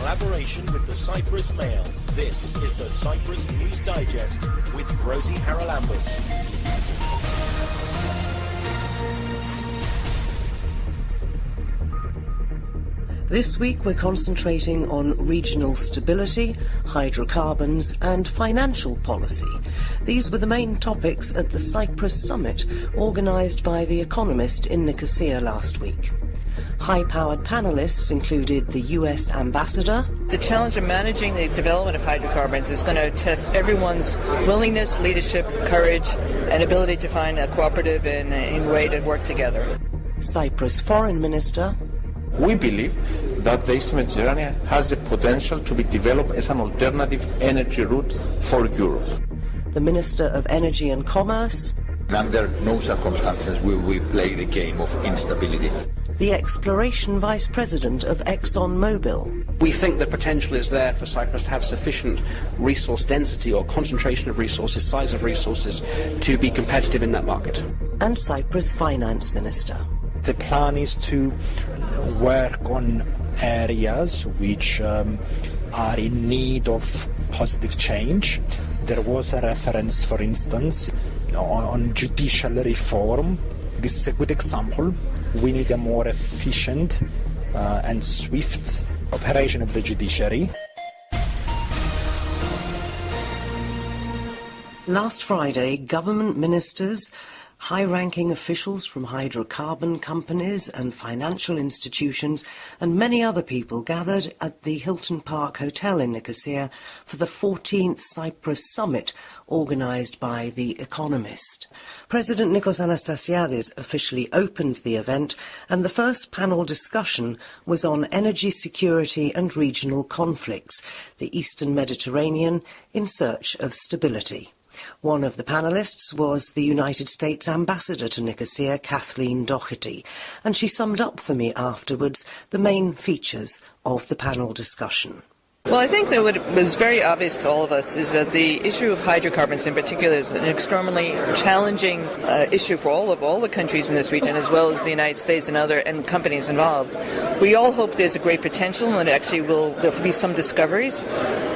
collaboration with the Cyprus Mail. This is the Cyprus News Digest with Rosie Charalambous. This week we're concentrating on regional stability, hydrocarbons and financial policy. These were the main topics at the Cyprus Summit, organised by The Economist in Nicosia last week. High-powered panellists included the US ambassador. The challenge of managing the development of hydrocarbons is going to test everyone's willingness, leadership, courage, and ability to find a cooperative and way to work together. Cyprus Foreign Minister. We believe that the Eastern Mediterranean has the potential to be developed as an alternative energy route for Europe. The Minister of Energy and Commerce. Under no circumstances will we play the game of instability. The Exploration Vice President of ExxonMobil. We think the potential is there for Cyprus to have sufficient resource density or concentration of resources, size of resources, to be competitive in that market. And Cyprus Finance Minister. The plan is to work on areas which are in need of positive change. There was a reference, for instance, on judicial reform. This is a good example. We need a more efficient and swift operation of the judiciary. Last Friday, government ministers, high-ranking officials from hydrocarbon companies and financial institutions and many other people gathered at the Hilton Park Hotel in Nicosia for the 14th Cyprus Summit, organised by The Economist. President Nikos Anastasiadis officially opened the event, and the first panel discussion was on energy security and regional conflicts, the Eastern Mediterranean in search of stability. One of the panellists was the United States ambassador to Nicosia, Kathleen Doherty, and she summed up for me afterwards the main features of the panel discussion. Well, I think that what was very obvious to all of us is that the issue of hydrocarbons in particular is an extremely challenging issue for all the countries in this region, as well as the United States and companies involved. We all hope there's a great potential and actually there'll be some discoveries,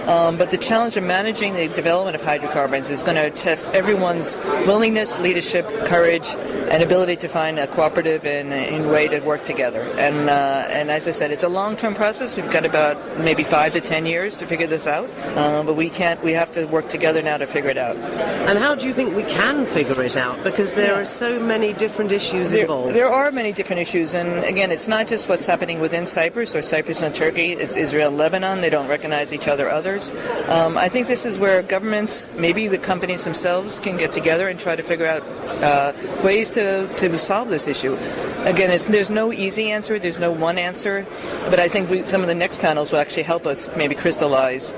but the challenge of managing the development of hydrocarbons is going to test everyone's willingness, leadership, courage, and ability to find a cooperative and way to work together. And as I said, it's a long-term process. We've got about maybe 5 to 10 years to figure this out, but we have to work together now to figure it out. And how do you think we can figure it out? Because there are so many different issues involved. There are many different issues, and again, it's not just what's happening within Cyprus or Cyprus and Turkey. It's Israel and Lebanon. They don't recognize each other, others. I think this is where governments, maybe the companies themselves, can get together and try to figure out ways to solve this issue. Again, there's no easy answer, there's no one answer, but I think some of the next panels will actually help us maybe crystallize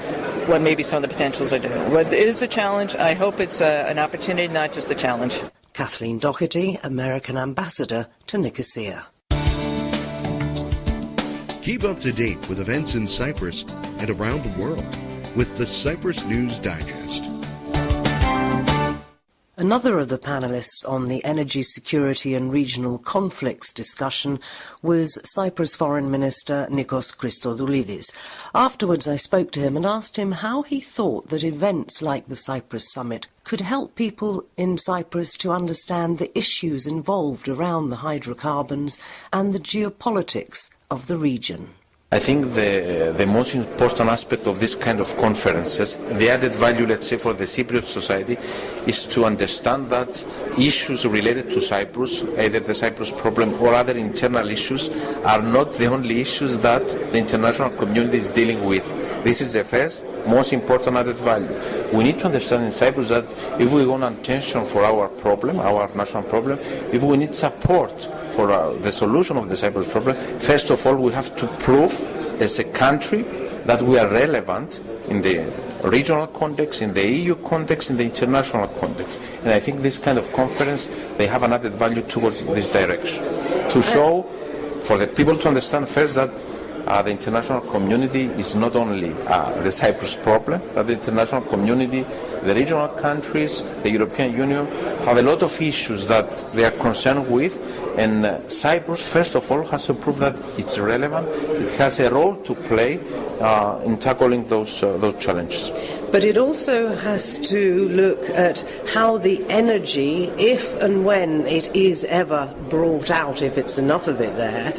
what maybe some of the potentials are doing. But it is a challenge. I hope it's an opportunity, not just a challenge. Kathleen Doherty, American ambassador to Nicosia. Keep up to date with events in Cyprus and around the world with the Cyprus News Digest. Another of the panellists on the energy security and regional conflicts discussion was Cyprus Foreign Minister Nikos Christodoulidis. Afterwards I spoke to him and asked him how he thought that events like the Cyprus Summit could help people in Cyprus to understand the issues involved around the hydrocarbons and the geopolitics of the region. I think the most important aspect of this kind of conferences, the added value, let's say, for the Cypriot society, is to understand that issues related to Cyprus, either the Cyprus problem or other internal issues, are not the only issues that the international community is dealing with. This is the first, most important added value. We need to understand in Cyprus that if we want attention for our problem, our national problem, if we need support for the solution of the Cyprus problem, first of all we have to prove as a country that we are relevant in the regional context, in the EU context, in the international context. And I think this kind of conference, they have an added value towards this direction. To show, for the people to understand first that the international community is not only the Cyprus problem, but the international community, the regional countries, the European Union have a lot of issues that they are concerned with, and Cyprus, first of all, has to prove that it's relevant, it has a role to play in tackling those challenges. But it also has to look at how the energy, if and when it is ever brought out, if it's enough of it there,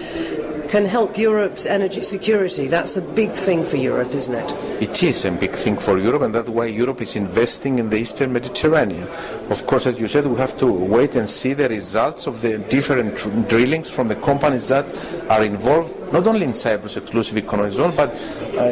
can help Europe's energy security. That's a big thing for Europe, isn't it? It is a big thing for Europe, and that's why Europe is investing in the Eastern Mediterranean. Of course, as you said, we have to wait and see the results of the different drillings from the companies that are involved, not only in Cyprus exclusive economic zone, but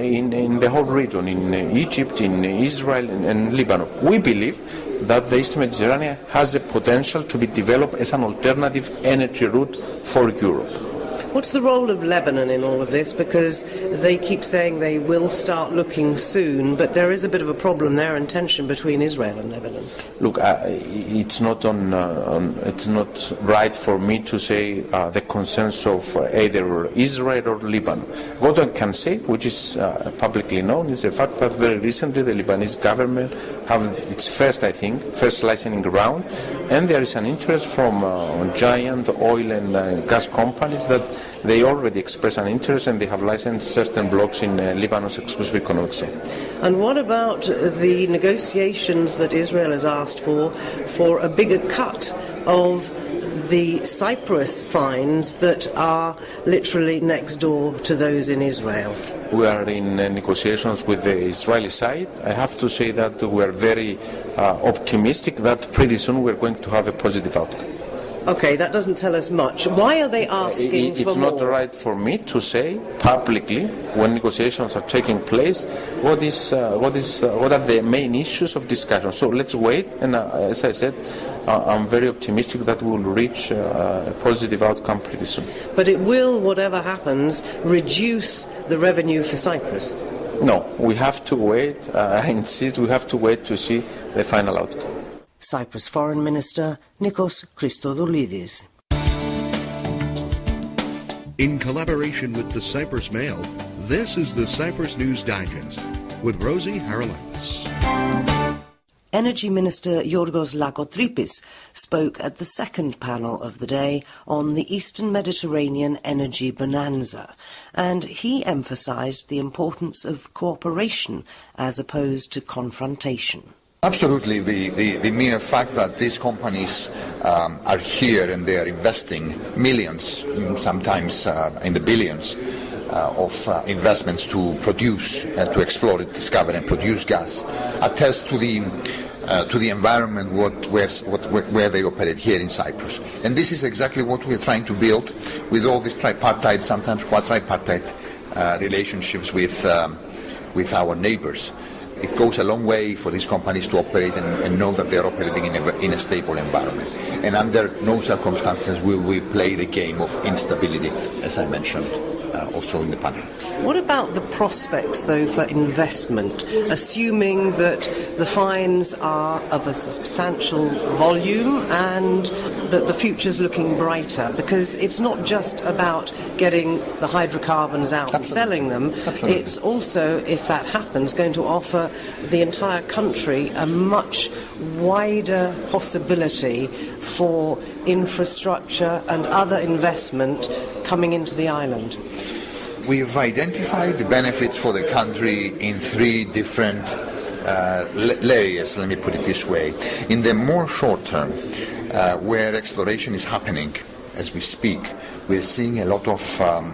in the whole region, in Egypt, in Israel, and Lebanon. We believe that the Eastern Mediterranean has the potential to be developed as an alternative energy route for Europe. What's the role of Lebanon in all of this? Because they keep saying they will start looking soon, but there is a bit of a problem there and tension between Israel and Lebanon. Look, it's not it's not right for me to say the concerns of either Israel or Lebanon. What I can say, which is publicly known, is the fact that very recently the Lebanese government have its first licensing round, and there is an interest from giant oil and gas companies that they already express an interest, and they have licensed certain blocks in Lebanon's exclusive economic zone. And what about the negotiations that Israel has asked for a bigger cut of the Cyprus finds that are literally next door to those in Israel? We are in negotiations with the Israeli side. I have to say that we are very optimistic that pretty soon we are going to have a positive outcome. Okay, that doesn't tell us much. Why are they asking for more? It's not right for me to say publicly, when negotiations are taking place, what are the main issues of discussion. So let's wait, and as I said, I'm very optimistic that we will reach a positive outcome pretty soon. But it will, whatever happens, reduce the revenue for Cyprus? No, we have to wait. I insist, we have to wait to see the final outcome. Cyprus Foreign Minister Nikos Christodoulidis. In collaboration with the Cyprus Mail, this is the Cyprus News Digest with Rosie Charalambous. Energy Minister Yorgos Lakotripis spoke at the second panel of the day on the Eastern Mediterranean energy bonanza, and he emphasised the importance of cooperation as opposed to confrontation. Absolutely. The mere fact that these companies are here and they are investing millions, sometimes in the billions, of investments to produce, to explore, discover and produce gas, attests to the environment where they operate here in Cyprus. And this is exactly what we're trying to build with all these tripartite, sometimes quadripartite relationships with our neighbors. It goes a long way for these companies to operate and know that they're operating in a stable environment. And under no circumstances will we play the game of instability, as I mentioned also in the panel. What about the prospects, though, for investment, assuming that the finds are of a substantial volume and that the future's looking brighter? Because it's not just about getting the hydrocarbons out and selling them. Absolutely. It's also, if that happens, going to offer the entire country a much wider possibility for infrastructure and other investment coming into the island. We've identified the benefits for the country in three different layers, let me put it this way. In the more short term, where exploration is happening as we speak, we're seeing a lot of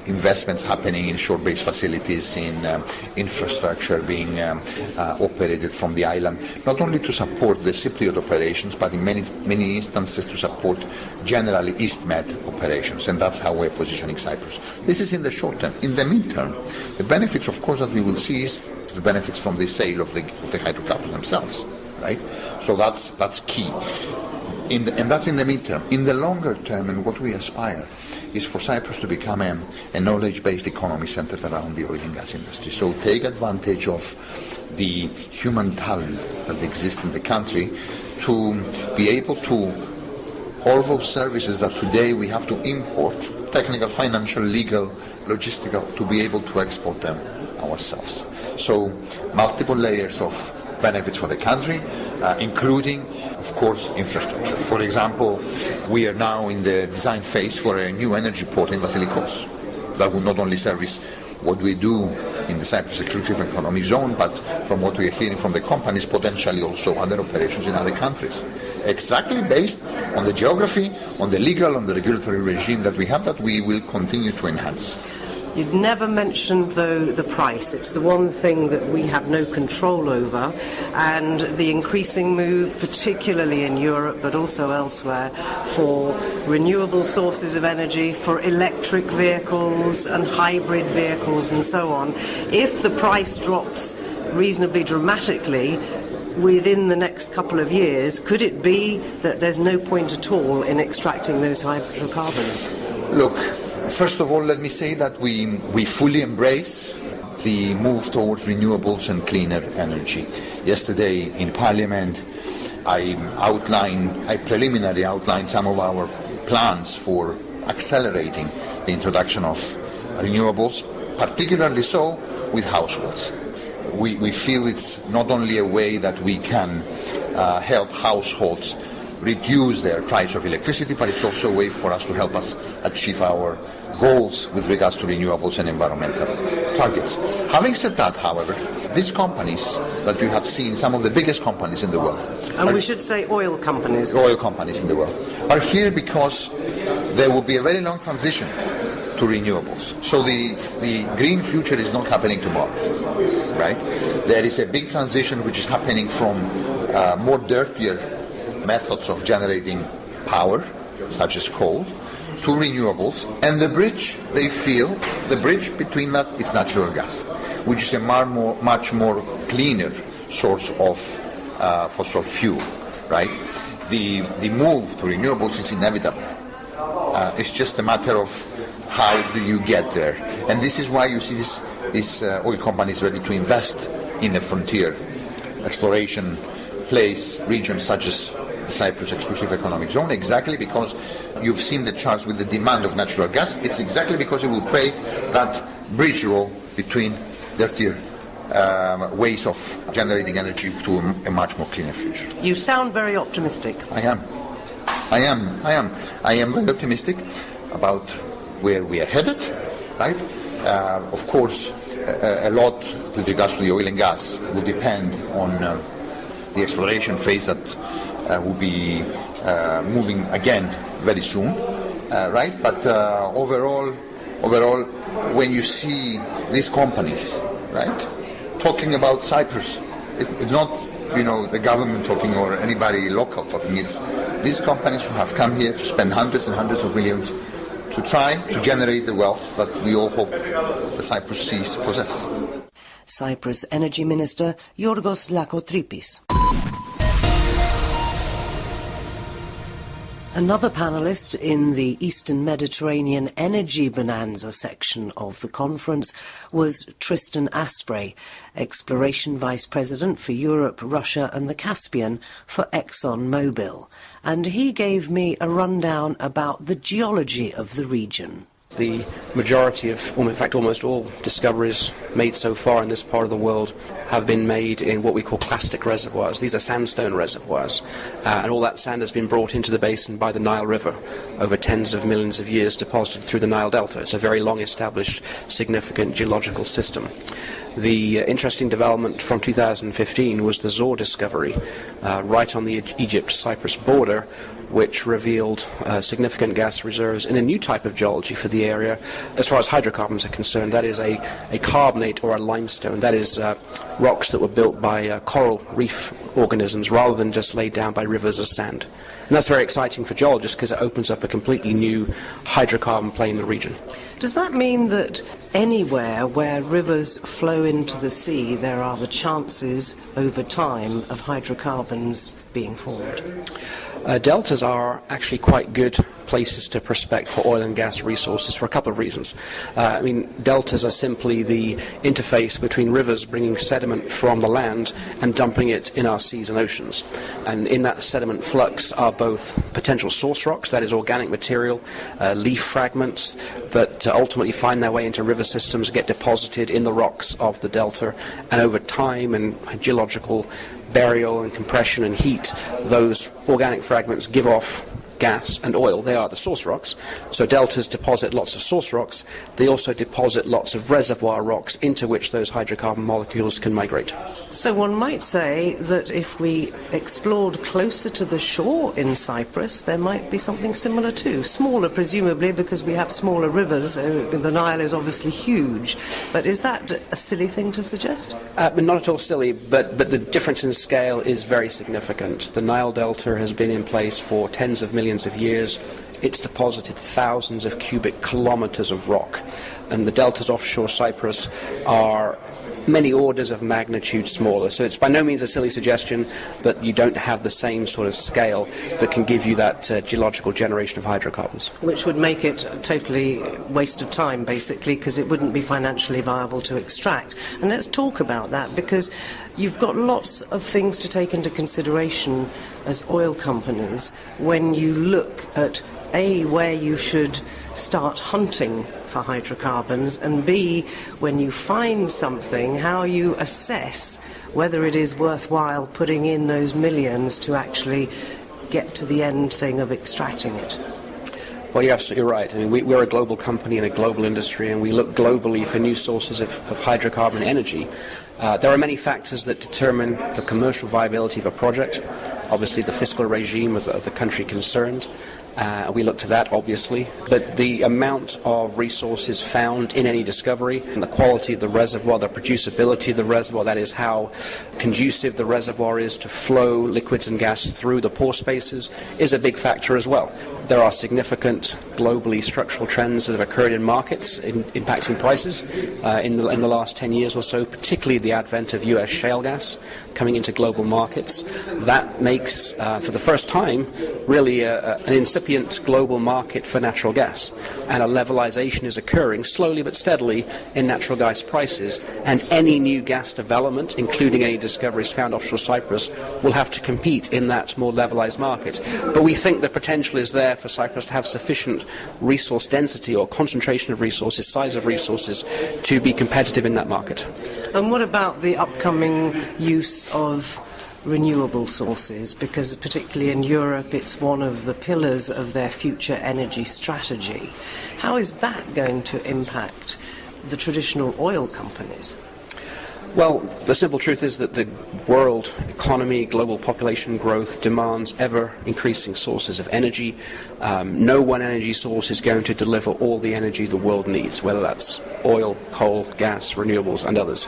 investments happening in shore-based facilities, in infrastructure being operated from the island, not only to support the Cypriot operations, but in many instances to support generally East Med operations, and that's how we're positioning Cyprus. This is in the short term. In the midterm, the benefits, of course, that we will see is the benefits from the sale of the hydrocarbons themselves, right? So that's key. And that's in the midterm. In the longer term, and what we aspire is for Cyprus to become a knowledge-based economy centered around the oil and gas industry. So take advantage of the human talent that exists in the country to be able to all those services that today we have to import, technical, financial, legal, logistical to be able to export them ourselves. So multiple layers of benefits for the country, including, of course, infrastructure. For example, we are now in the design phase for a new energy port in Vasilikos that will not only service what we do in the Cyprus Exclusive Economic Zone, but from what we are hearing from the companies, potentially also other operations in other countries. Exactly based on the geography, on the legal, on the regulatory regime that we have, that we will continue to enhance. You'd never mentioned, though, the price. It's the one thing that we have no control over, and the increasing move, particularly in Europe, but also elsewhere, for renewable sources of energy, for electric vehicles and hybrid vehicles and so on. If the price drops reasonably dramatically within the next couple of years, could it be that there's no point at all in extracting those hydrocarbons? Look, first of all, let me say that we fully embrace the move towards renewables and cleaner energy. Yesterday in Parliament, I preliminarily outlined some of our plans for accelerating the introduction of renewables, particularly so with households. We feel it's not only a way that we can help households reduce their price of electricity, but it's also a way for us to help us achieve our goals with regards to renewables and environmental targets. Having said that, however, these companies that you have seen, some of the biggest companies in the world, and we should say oil companies in the world, are here because there will be a very long transition to renewables. So the green future is not happening tomorrow, right? There is a big transition which is happening from more dirtier methods of generating power, such as coal, to renewables, and the bridge between that is natural gas, which is a much more cleaner source of fossil fuel, right? The move to renewables is inevitable. It's just a matter of how do you get there, and this is why you see these oil companies ready to invest in the frontier exploration regions such as the Cyprus Exclusive Economic Zone, exactly because you've seen the charts with the demand of natural gas. It's exactly because it will play that bridge role between dirtier ways of generating energy to a much more cleaner future. You sound very optimistic. I am very optimistic about where we are headed, right? Of course, a lot with regards to the oil and gas will depend on the exploration phase that will be moving again very soon, right? But overall, when you see these companies, right, talking about Cyprus, it's not the government talking or anybody local talking. It's these companies who have come here to spend hundreds and hundreds of millions to try to generate the wealth that we all hope the Cyprus seas possess. Cyprus Energy Minister Yorgos Lakotripis. Another panellist in the Eastern Mediterranean Energy Bonanza section of the conference was Tristan Asprey, Exploration Vice President for Europe, Russia and the Caspian for ExxonMobil. And he gave me a rundown about the geology of the region. The majority of, in fact almost all discoveries made so far in this part of the world have been made in what we call clastic reservoirs. These are sandstone reservoirs, and all that sand has been brought into the basin by the Nile River over tens of millions of years, deposited through the Nile Delta. It's a very long established, significant geological system. The interesting development from 2015 was the Zohr discovery right on the Egypt-Cyprus border, which revealed significant gas reserves in a new type of geology for the area. As far as hydrocarbons are concerned, that is a carbonate or a limestone. That is rocks that were built by coral reef organisms rather than just laid down by rivers as sand. And that's very exciting for geologists because it opens up a completely new hydrocarbon play in the region. Does that mean that anywhere where rivers flow into the sea, there are the chances over time of hydrocarbons being formed? Deltas are actually quite good places to prospect for oil and gas resources for a couple of reasons. Deltas are simply the interface between rivers bringing sediment from the land and dumping it in our seas and oceans. And in that sediment flux are both potential source rocks, that is organic material, leaf fragments that ultimately find their way into river systems, get deposited in the rocks of the delta, and over time and geological burial and compression and heat, those organic fragments give off gas and oil. They are the source rocks. So deltas deposit lots of source rocks. They also deposit lots of reservoir rocks into which those hydrocarbon molecules can migrate. So one might say that if we explored closer to the shore in Cyprus, there might be something similar too. Smaller, presumably, because we have smaller rivers. The Nile is obviously huge. But is that a silly thing to suggest? Not at all silly, but the difference in scale is very significant. The Nile Delta has been in place for tens of millions of years. It's deposited thousands of cubic kilometers of rock, and the deltas offshore Cyprus are many orders of magnitude smaller. So it's by no means a silly suggestion, but you don't have the same sort of scale that can give you that geological generation of hydrocarbons. Which would make it a totally waste of time, basically, because it wouldn't be financially viable to extract. And let's talk about that, because you've got lots of things to take into consideration as oil companies when you look at A, where you should start hunting for hydrocarbons, and B, when you find something, how you assess whether it is worthwhile putting in those millions to actually get to the end thing of extracting it. Well, you're absolutely right. We're a global company in a global industry, and we look globally for new sources of hydrocarbon energy. There are many factors that determine the commercial viability of a project. Obviously, the fiscal regime of the country concerned. We look to that, obviously, but the amount of resources found in any discovery, and the quality of the reservoir, the producibility of the reservoir, that is how conducive the reservoir is to flow liquids and gas through the pore spaces, is a big factor as well. There are significant globally structural trends that have occurred in markets impacting prices in the last 10 years or so, particularly the advent of US shale gas coming into global markets. That makes, for the first time, really an incipient global market for natural gas, and a levelization is occurring slowly but steadily in natural gas prices, and any new gas development, including any discoveries found offshore Cyprus, will have to compete in that more levelized market. But we think the potential is there for Cyprus to have sufficient resource density or concentration of resources, size of resources, to be competitive in that market. And what about the upcoming use of renewable sources, because particularly in Europe it's one of the pillars of their future energy strategy. How is that going to impact the traditional oil companies? Well, the simple truth is that the world economy, global population growth demands ever-increasing sources of energy. No one energy source is going to deliver all the energy the world needs, whether that's oil, coal, gas, renewables, and others.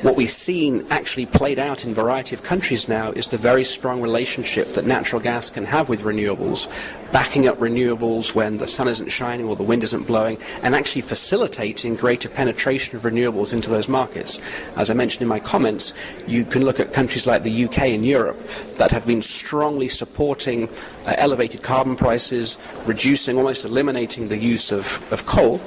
What we've seen actually played out in a variety of countries now is the very strong relationship that natural gas can have with renewables, backing up renewables when the sun isn't shining or the wind isn't blowing, and actually facilitating greater penetration of renewables into those markets. As I mentioned in my comments, you can look at countries like the UK and Europe that have been strongly supporting elevated carbon prices, reducing, almost eliminating the use of coal,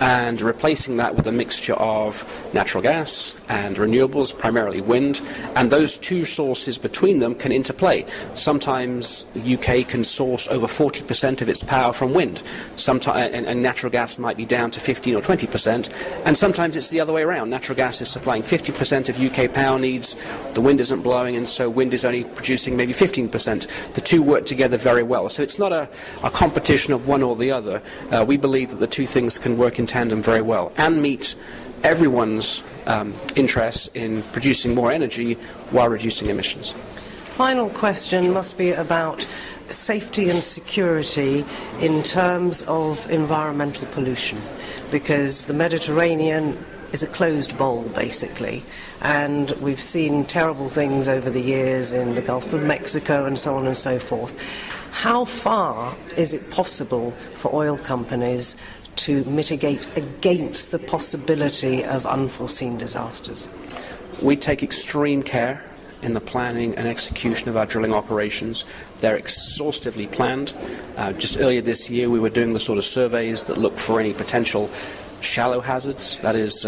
and replacing that with a mixture of natural gas and renewables, primarily wind, and those two sources between them can interplay. Sometimes the UK can source over 40% of its power from wind, and natural gas might be down to 15 or 20%, and sometimes it's the other way around. Natural gas is supplying 50% of UK power needs, the wind isn't blowing, and so wind is only producing maybe 15%. The two work together very well, so it's not a competition of one or the other. We believe that the two things can work in tandem very well and meet everyone's interests in producing more energy while reducing emissions. Final question must be about safety and security in terms of environmental pollution, because the Mediterranean is a closed bowl, basically, and we've seen terrible things over the years in the Gulf of Mexico and so on and so forth. How far is it possible for oil companies to mitigate against the possibility of unforeseen disasters? We take extreme care in the planning and execution of our drilling operations. They're exhaustively planned. Just earlier this year we were doing the sort of surveys that look for any potential shallow hazards, that is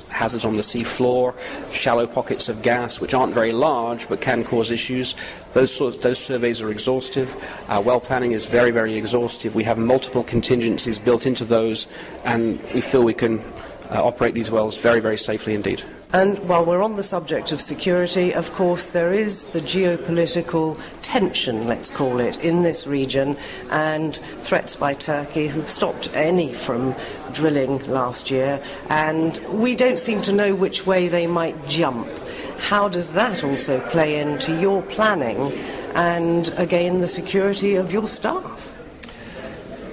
hazards on the sea floor, shallow pockets of gas which aren't very large but can cause issues. Those surveys are exhaustive. Our well planning is very, very exhaustive. We have multiple contingencies built into those, and we feel we can operate these wells very, very safely indeed. And while we're on the subject of security, of course, there is the geopolitical tension, let's call it, in this region, and threats by Turkey, who've stopped any from drilling last year, and we don't seem to know which way they might jump. How does that also play into your planning and, again, the security of your staff?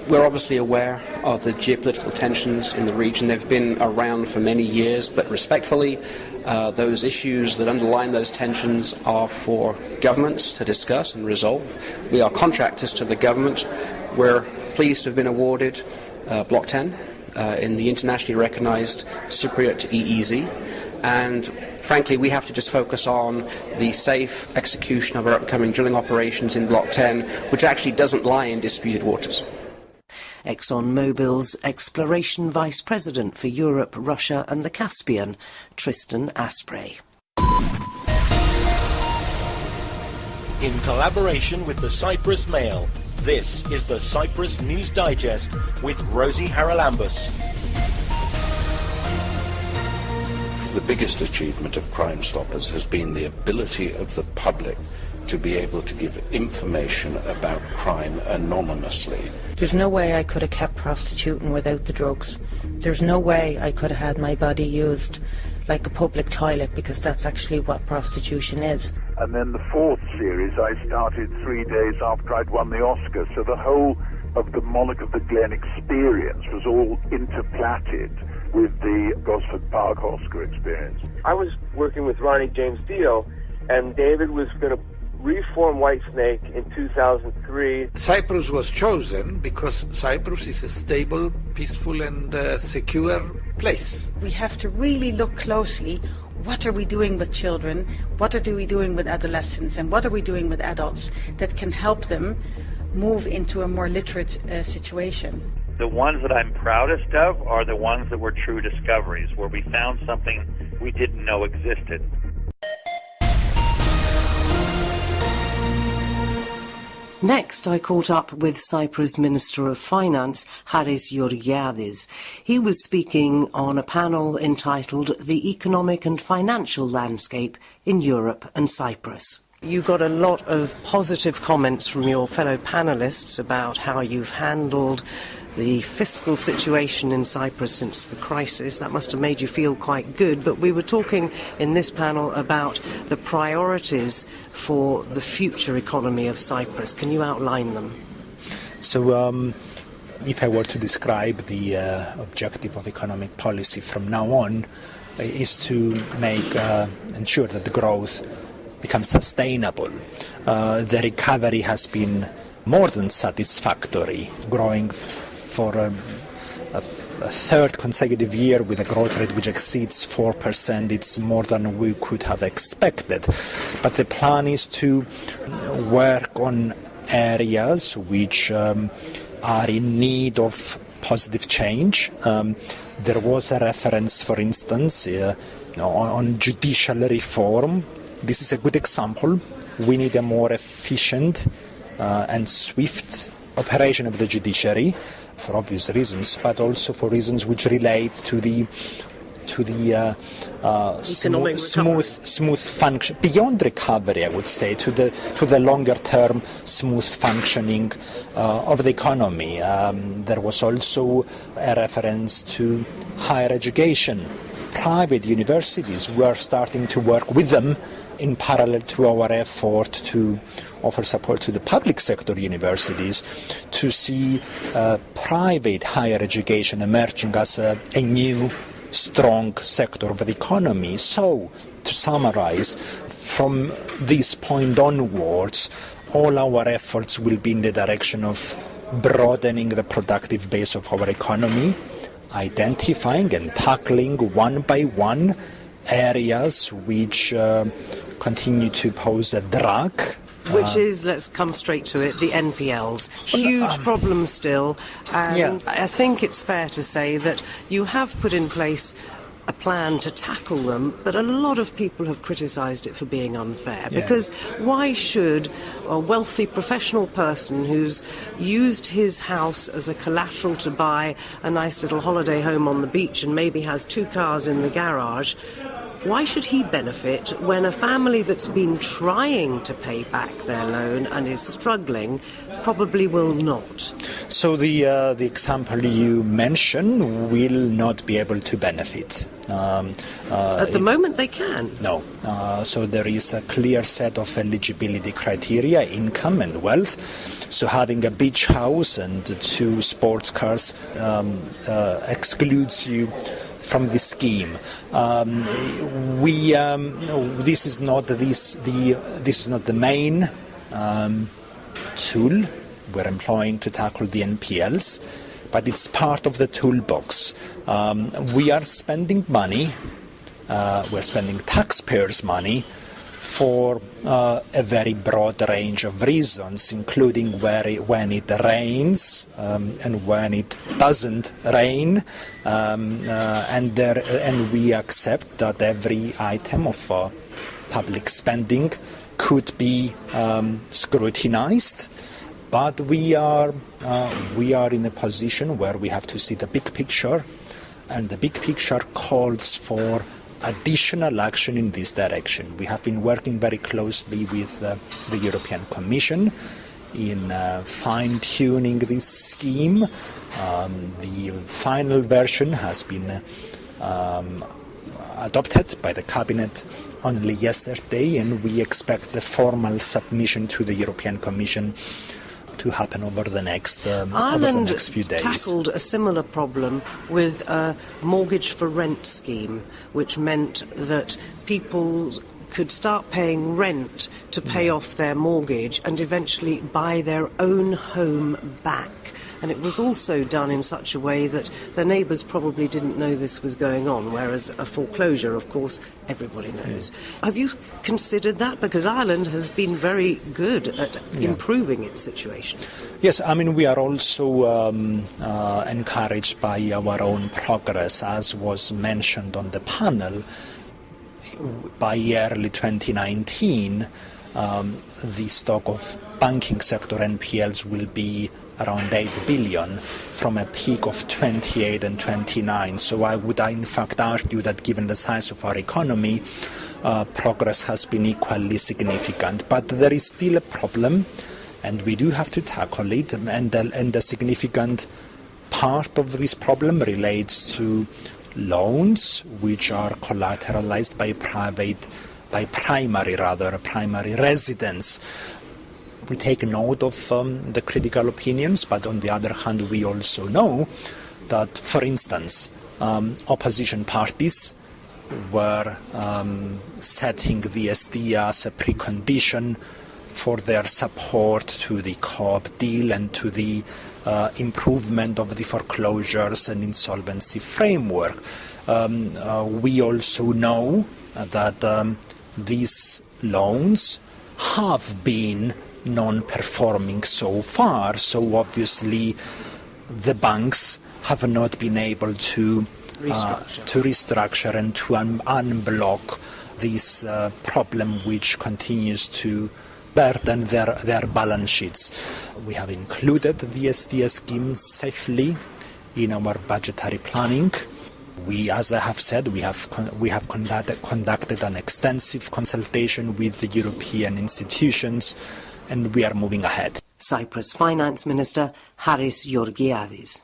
We're obviously aware of the geopolitical tensions in the region. They've been around for many years, but respectfully, those issues that underline those tensions are for governments to discuss and resolve. We are contractors to the government. We're pleased to have been awarded Block 10 in the internationally recognised Cypriot EEZ. And frankly, we have to just focus on the safe execution of our upcoming drilling operations in Block 10, which actually doesn't lie in disputed waters. ExxonMobil's Exploration Vice President for Europe, Russia and the Caspian, Tristan Asprey. In collaboration with the Cyprus Mail, this is the Cyprus News Digest with Rosie Charalambous. The biggest achievement of Crime Stoppers has been the ability of the public to be able to give information about crime anonymously. There's no way I could have kept prostituting without the drugs. There's no way I could have had my body used like a public toilet, because that's actually what prostitution is. And then the fourth series I started 3 days after I'd won the Oscar, so the whole of the Monarch of the Glen experience was all interplatted with the Gosford Park Oscar experience. I was working with Ronnie James Dio, and David was going to reform Whitesnake in 2003. Cyprus was chosen because Cyprus is a stable, peaceful and secure place. We have to really look closely. What are we doing with children? What are we doing with adolescents? And what are we doing with adults that can help them move into a more literate situation? The ones that I'm proudest of are the ones that were true discoveries, where we found something we didn't know existed. Next, I caught up with Cyprus Minister of Finance, Haris Georgiadis. He was speaking on a panel entitled The Economic and Financial Landscape in Europe and Cyprus. You got a lot of positive comments from your fellow panellists about how you've handled the fiscal situation in Cyprus since the crisis. That must have made you feel quite good. But we were talking in this panel about the priorities for the future economy of Cyprus. Can you outline them? So, if I were to describe the objective of economic policy from now on, is to ensure that the growth becomes sustainable. The recovery has been more than satisfactory, growing for a third consecutive year with a growth rate which exceeds 4%. It's more than we could have expected. But the plan is to work on areas which are in need of positive change. There was a reference, for instance, on judicial reform. This is a good example. We need a more efficient and swift operation of the judiciary, for obvious reasons, but also for reasons which relate to the smooth function beyond recovery. I would say to the longer term smooth functioning of the economy. There was also a reference to higher education. Private universities, we are starting to work with them in parallel to our effort to offer support to the public sector universities to see private higher education emerging as a new strong sector of the economy. So, to summarize, from this point onwards, all our efforts will be in the direction of broadening the productive base of our economy, identifying and tackling one by one areas which continue to pose a drag. Which is, let's come straight to it, the NPLs. Huge problem still. And I think it's fair to say that you have put in place a plan to tackle them, but a lot of people have criticised it for being unfair. Because why should a wealthy professional person who's used his house as a collateral to buy a nice little holiday home on the beach and maybe has 2 cars in the garage, why should he benefit when a family that's been trying to pay back their loan and is struggling probably will not? So the example you mentioned will not be able to benefit. At the moment they can. No. So there is a clear set of eligibility criteria, income and wealth. So having a beach house and 2 sports cars excludes you from the scheme. This is not the main tool we're employing to tackle the NPLs, but it's part of the toolbox. We are spending money, we're spending taxpayers' money for a very broad range of reasons, including when it rains and when it doesn't rain, and we accept that every item of public spending could be scrutinized. But we are in a position where we have to see the big picture, and the big picture calls for additional action in this direction. We have been working very closely with the European Commission in fine-tuning this scheme. The final version has been adopted by the Cabinet only yesterday, and we expect the formal submission to the European Commission to happen over the next few days. Ireland tackled a similar problem with a mortgage for rent scheme, which meant that people could start paying rent to pay off their mortgage and eventually buy their own home back. And it was also done in such a way that the neighbours probably didn't know this was going on, whereas a foreclosure, of course, everybody knows. Have you considered that? Because Ireland has been very good at improving its situation. Yes, I mean, we are also encouraged by our own progress, as was mentioned on the panel. By early 2019, the stock of banking sector NPLs will be around 8 billion from a peak of 28 and 29. So I would in fact argue that given the size of our economy, progress has been equally significant. But there is still a problem, and we do have to tackle it, and a significant part of this problem relates to loans which are collateralized by primary residence. We take note of the critical opinions, but on the other hand, we also know that, for instance, opposition parties were setting the SD as a precondition for their support to the co-op deal and to the improvement of the foreclosures and insolvency framework. We also know that these loans have been non-performing so far, so obviously the banks have not been able to restructure and to unblock this problem which continues to burden their balance sheets. We have included the SDS scheme safely in our budgetary planning. We, as I have said, we have conducted an extensive consultation with the European institutions, and we are moving ahead. Cyprus Finance Minister Haris Georgiadis.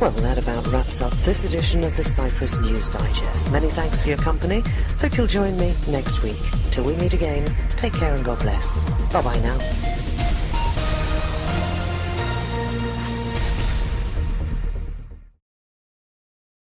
Well, that about wraps up this edition of the Cyprus News Digest. Many thanks for your company. Hope you'll join me next week. Till we meet again, take care and God bless. Bye-bye now.